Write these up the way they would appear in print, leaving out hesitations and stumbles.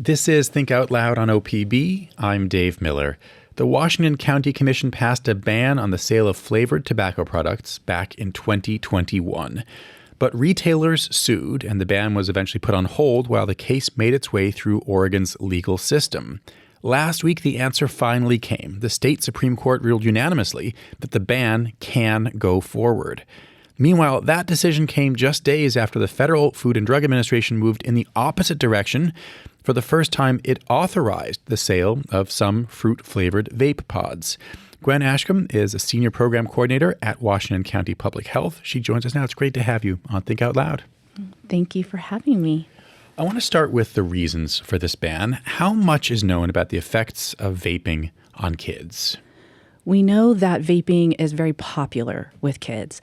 This is Think Out Loud on OPB. I'm Dave Miller. The Washington County Commission passed a ban on the sale of flavored tobacco products back in 2021. But retailers sued, and the ban was eventually put on hold while the case made its way through Oregon's legal system. Last week, the answer finally came. The state Supreme Court ruled unanimously that the ban can go forward. Meanwhile, that decision came just days after the Federal Food and Drug Administration moved in the opposite direction. For the first time, it authorized the sale of some fruit-flavored vape pods. Gwyn Ashcom is a senior program coordinator at Washington County Public Health. She joins us now. It's great to have you on Think Out Loud. Thank you for having me. I want to start with the reasons for this ban. How much is known about the effects of vaping on kids? We know that vaping is very popular with kids.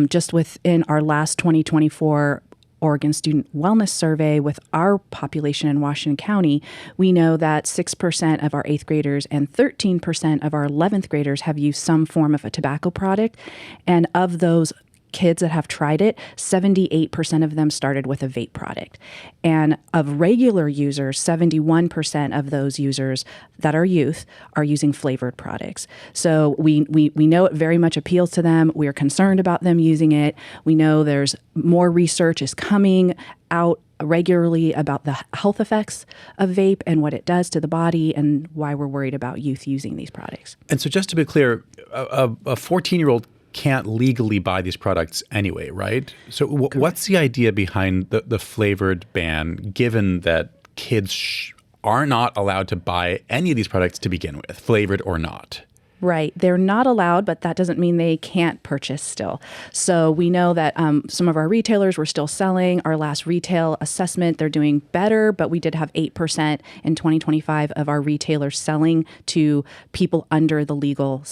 Just within our last 2024 Oregon Student Wellness Survey with our population in Washington County, we know that 6% of our 8th graders and 13% of our 11th graders have used some form of a tobacco product. And of those kids that have tried it, 78% of them started with a vape product. And of regular users, 71% of those users that are youth are using flavored products. So we know it very much appeals to them. We are concerned about them using it. We know there's more research is coming out regularly about the health effects of vape and what it does to the body and why we're worried about youth using these products. And so just to be clear, a 14-year-old can't legally buy these products anyway, right? So what's the idea behind the flavored ban, given that kids are not allowed to buy any of these products to begin with, flavored or not? Right. They're not allowed, but that doesn't mean they can't purchase still. So we know that some of our retailers were still selling. Our last retail assessment, they're doing better, but we did have 8% in 2025 of our retailers selling to people under the legal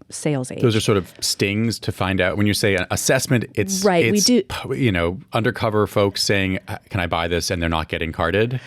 sales age. Those are sort of stings to find out. When you say an assessment, it's right. It's, we do, undercover folks saying, "Can I buy this?" and they're not getting carded.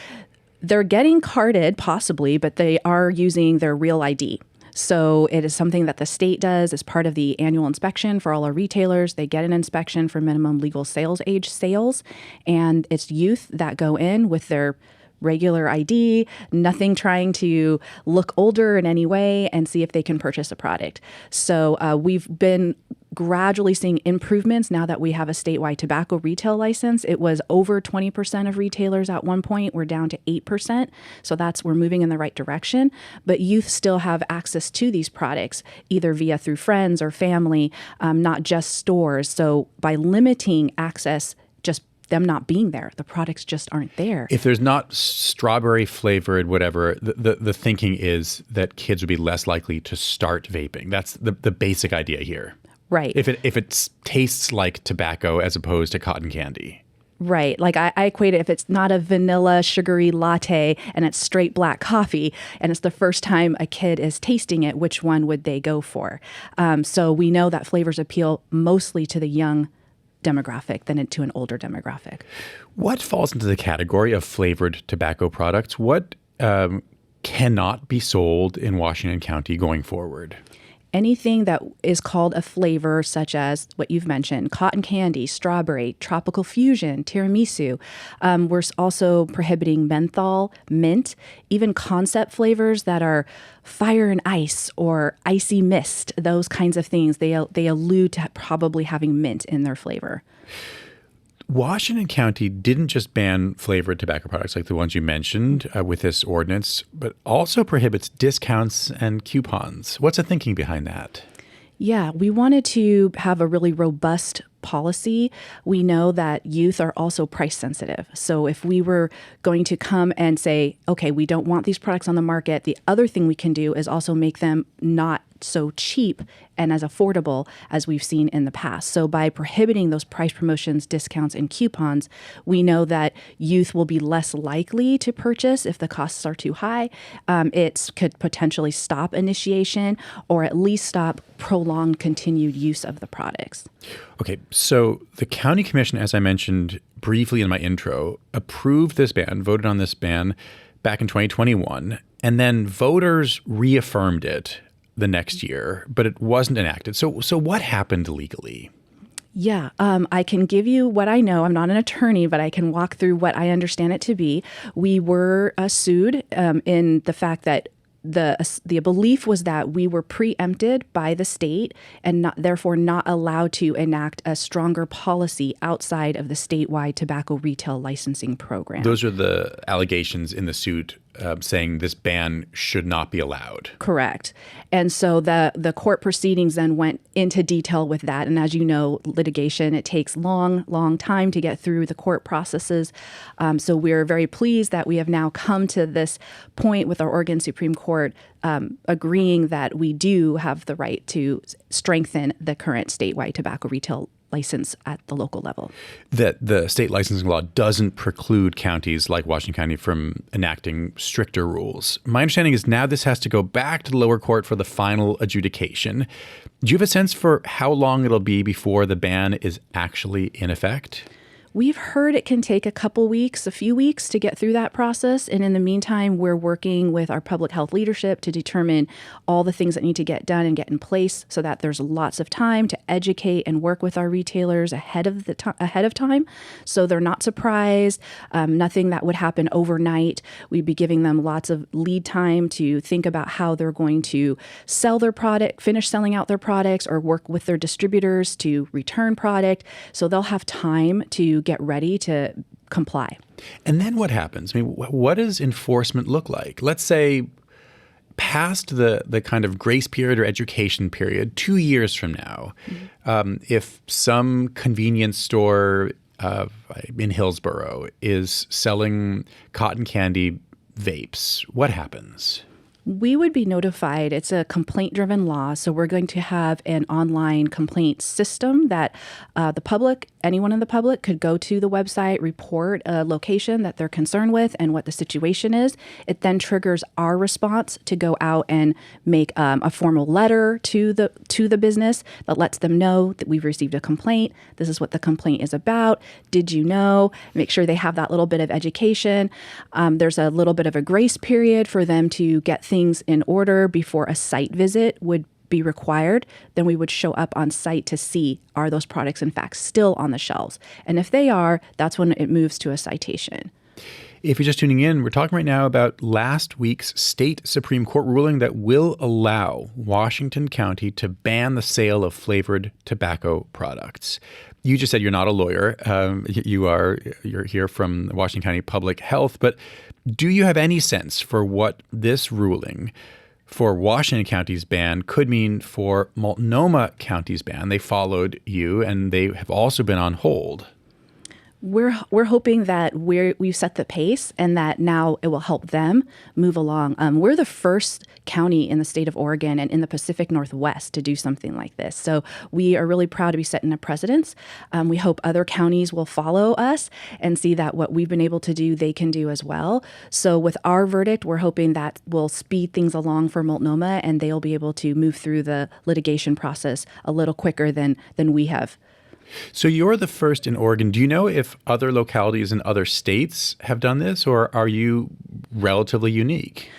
They're getting carded, possibly, but they are using their real ID. So it is something that the state does as part of the annual inspection for all our retailers. They get an inspection for minimum legal sales age sales, and it's youth that go in with their regular ID, nothing trying to look older in any way, and see if they can purchase a product. So we've been gradually seeing improvements now that we have a statewide tobacco retail license. It was over 20% of retailers at one point. We're down to 8%. So we're moving in the right direction. But youth still have access to these products, either through friends or family, not just stores. So by limiting access, just them not being there, the products just aren't there. If there's not strawberry flavored, whatever, the thinking is that kids would be less likely to start vaping. That's the basic idea here. Right. If it tastes like tobacco as opposed to cotton candy. Right. Like I equate it, if it's not a vanilla sugary latte and it's straight black coffee and it's the first time a kid is tasting it, which one would they go for? So we know that flavors appeal mostly to the young demographic than to an older demographic. What falls into the category of flavored tobacco products? What cannot be sold in Washington County going forward? Anything that is called a flavor, such as what you've mentioned, cotton candy, strawberry, tropical fusion, tiramisu. We're also prohibiting menthol, mint, even concept flavors that are fire and ice or icy mist, those kinds of things. They allude to probably having mint in their flavor. Washington County didn't just ban flavored tobacco products like the ones you mentioned with this ordinance, but also prohibits discounts and coupons. What's the thinking behind that? Yeah, we wanted to have a really robust policy. We know that youth are also price sensitive. So if we were going to come and say, okay, we don't want these products on the market, the other thing we can do is also make them not so cheap and as affordable as we've seen in the past. So by prohibiting those price promotions, discounts, and coupons, we know that youth will be less likely to purchase if the costs are too high. It could potentially stop initiation or at least stop prolonged continued use of the products. Okay, so the county commission, as I mentioned briefly in my intro, approved this ban, voted on this ban back in 2021, and then voters reaffirmed it the next year, but it wasn't enacted. So what happened legally? Yeah, I can give you what I know. I'm not an attorney, but I can walk through what I understand it to be. We were sued in the fact that the belief was that we were preempted by the state and therefore not allowed to enact a stronger policy outside of the statewide tobacco retail licensing program. Those are the allegations in the suit saying this ban should not be allowed. Correct. And so the court proceedings then went into detail with that. And as you know, litigation, it takes long time to get through the court processes. So we're very pleased that we have now come to this point with our Oregon Supreme Court agreeing that we do have the right to strengthen the current statewide tobacco retail license at the local level. That the state licensing law doesn't preclude counties like Washington County from enacting stricter rules. My understanding is now this has to go back to the lower court for the final adjudication. Do you have a sense for how long it'll be before the ban is actually in effect? We've heard it can take a few weeks to get through that process. And in the meantime, we're working with our public health leadership to determine all the things that need to get done and get in place so that there's lots of time to educate and work with our retailers ahead of time. So they're not surprised, nothing that would happen overnight. We'd be giving them lots of lead time to think about how they're going to sell their product, finish selling out their products, or work with their distributors to return product. So they'll have time to get ready to comply. And then what happens? I mean, what does enforcement look like? Let's say past the kind of grace period or education period, 2 years from now, if some convenience store in Hillsborough is selling cotton candy vapes, what happens? We would be notified. It's a complaint-driven law, so we're going to have an online complaint system that the public, anyone in the public, could go to the website, report a location that they're concerned with and what the situation is. It then triggers our response to go out and make a formal letter to the business that lets them know that we've received a complaint. This is what the complaint is about. Did you know? Make sure they have that little bit of education. There's a little bit of a grace period for them to get things in order before a site visit would be required. Then we would show up on site to see, are those products in fact still on the shelves? And if they are, that's when it moves to a citation. If you're just tuning in, we're talking right now about last week's state Supreme Court ruling that will allow Washington County to ban the sale of flavored tobacco products. You just said you're not a lawyer. You're here from Washington County Public Health, but do you have any sense for what this ruling for Washington County's ban could mean for Multnomah County's ban? They followed you, and they have also been on hold. We're hoping that we've set the pace and that now it will help them move along. We're the first county in the state of Oregon and in the Pacific Northwest to do something like this. So we are really proud to be setting a precedence. We hope other counties will follow us and see that what we've been able to do, they can do as well. So with our verdict, we're hoping that will speed things along for Multnomah and they'll be able to move through the litigation process a little quicker than we have. So you're the first in Oregon. Do you know if other localities in other states have done this, or are you relatively unique?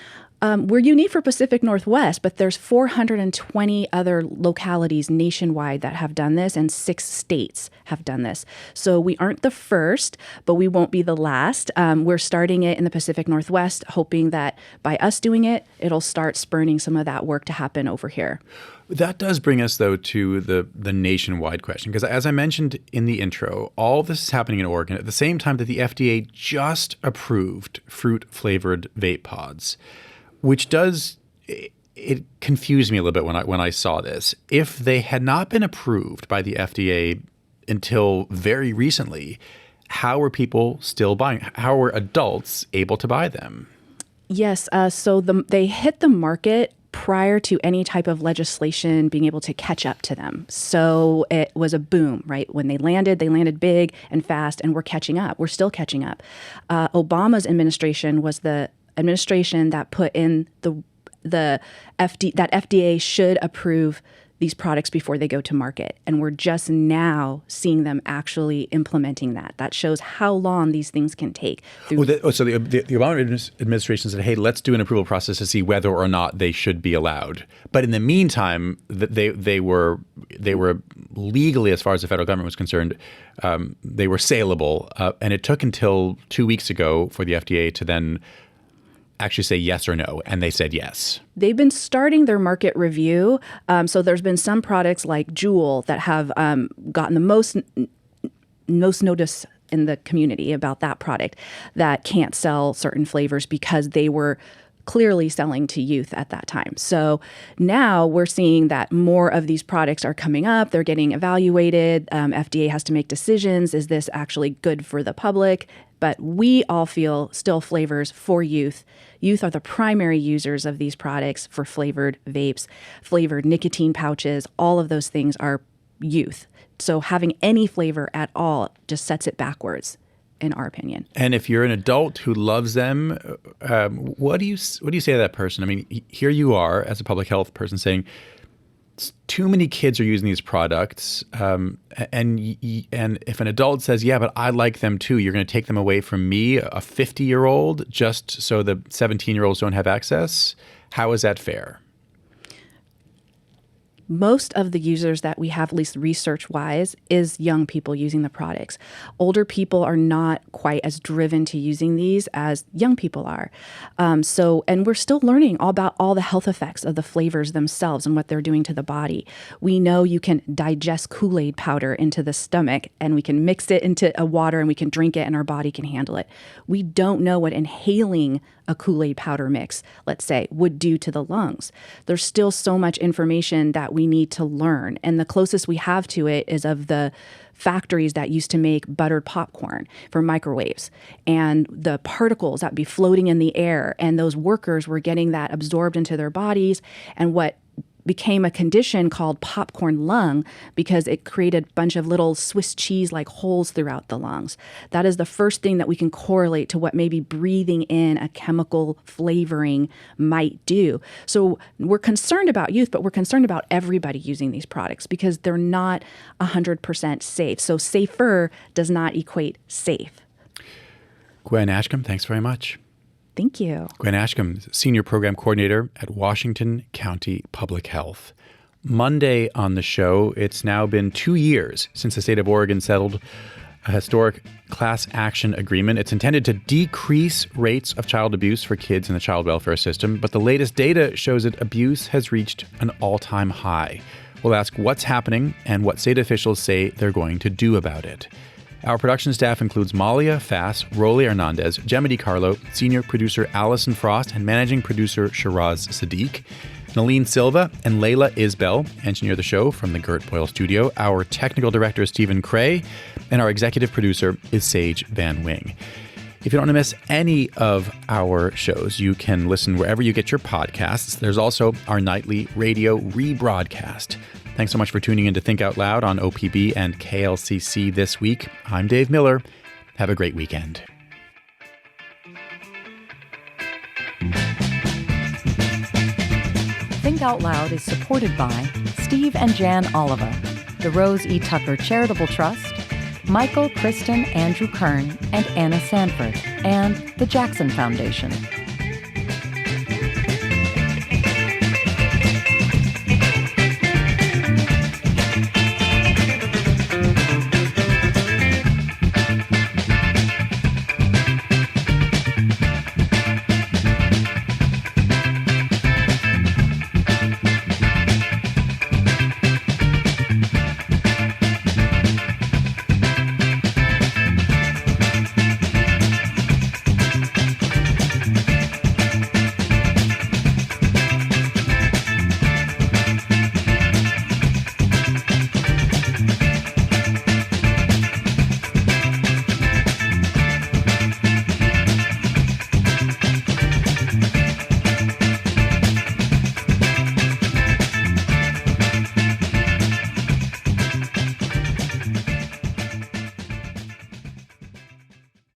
We're unique for Pacific Northwest, but there's 420 other localities nationwide that have done this, and 6 states have done this. So we aren't the first, but we won't be the last. We're starting it in the Pacific Northwest, hoping that by us doing it, it'll start spurning some of that work to happen over here. That does bring us, though, to the nationwide question, because as I mentioned in the intro, all this is happening in Oregon at the same time that the FDA just approved fruit-flavored vape pods, which it confused me a little bit when I saw this. If they had not been approved by the FDA until very recently, how were people still buying? How were adults able to buy them? Yes, so they hit the market prior to any type of legislation being able to catch up to them. So it was a boom, right? When they landed big and fast, and we're catching up. We're still catching up. Obama's administration was the administration that put in that FDA should approve these products before they go to market. And we're just now seeing them actually implementing that. That shows how long these things can take. So the Obama administration said, hey, let's do an approval process to see whether or not they should be allowed. But in the meantime, they were legally, as far as the federal government was concerned, they were saleable. And it took until 2 weeks ago for the FDA to then actually say yes or no, and they said yes. They've been starting their market review. So there's been some products like Juul that have gotten the most notice in the community about that product that can't sell certain flavors because they were clearly selling to youth at that time. So now we're seeing that more of these products are coming up. They're getting evaluated. FDA has to make decisions. Is this actually good for the public? But we all feel still flavors for youth. Youth are the primary users of these products for flavored vapes, flavored nicotine pouches. All of those things are youth. So having any flavor at all just sets it backwards, in our opinion. And if you're an adult who loves them, what do you say to that person? I mean, here you are as a public health person saying, too many kids are using these products, and if an adult says, yeah, but I like them too, you're going to take them away from me, a 50-year-old, just so the 17-year-olds don't have access? How is that fair? Most of the users that we have, at least research-wise, is young people using the products. Older people are not quite as driven to using these as young people are. And we're still learning all about all the health effects of the flavors themselves and what they're doing to the body. We know you can digest Kool-Aid powder into the stomach, and we can mix it into a water, and we can drink it, and our body can handle it. We don't know what inhaling a Kool-Aid powder mix, let's say, would do to the lungs. There's still so much information that we need to learn. And the closest we have to it is of the factories that used to make buttered popcorn for microwaves, and the particles that would be floating in the air. And those workers were getting that absorbed into their bodies, and what became a condition called popcorn lung because it created a bunch of little Swiss cheese-like holes throughout the lungs. That is the first thing that we can correlate to what maybe breathing in a chemical flavoring might do. So we're concerned about youth, but we're concerned about everybody using these products because they're not 100% safe. So safer does not equate safe. Gwyn Ashcom, thanks very much. Thank you. Gwyn Ashcom, Senior Program Coordinator at Washington County Public Health. Monday on the show, it's now been 2 years since the state of Oregon settled a historic class action agreement. It's intended to decrease rates of child abuse for kids in the child welfare system, but the latest data shows that abuse has reached an all-time high. We'll ask what's happening and what state officials say they're going to do about it. Our production staff includes Malia Fass, Rolly Hernandez, Gemma DiCarlo, senior producer Allison Frost, and managing producer Shiraz Sadiq. Nalene Silva and Layla Isbell engineer the show from the Gert Boyle studio. Our technical director is Stephen Cray, and our executive producer is Sage Van Wing. If you don't want to miss any of our shows, you can listen wherever you get your podcasts. There's also our nightly radio rebroadcast. Thanks so much for tuning in to Think Out Loud on OPB and KLCC this week. I'm Dave Miller. Have a great weekend. Think Out Loud is supported by Steve and Jan Oliva, the Rose E. Tucker Charitable Trust, Michael, Kristen, Andrew Kern, and Anna Sanford, and the Jackson Foundation.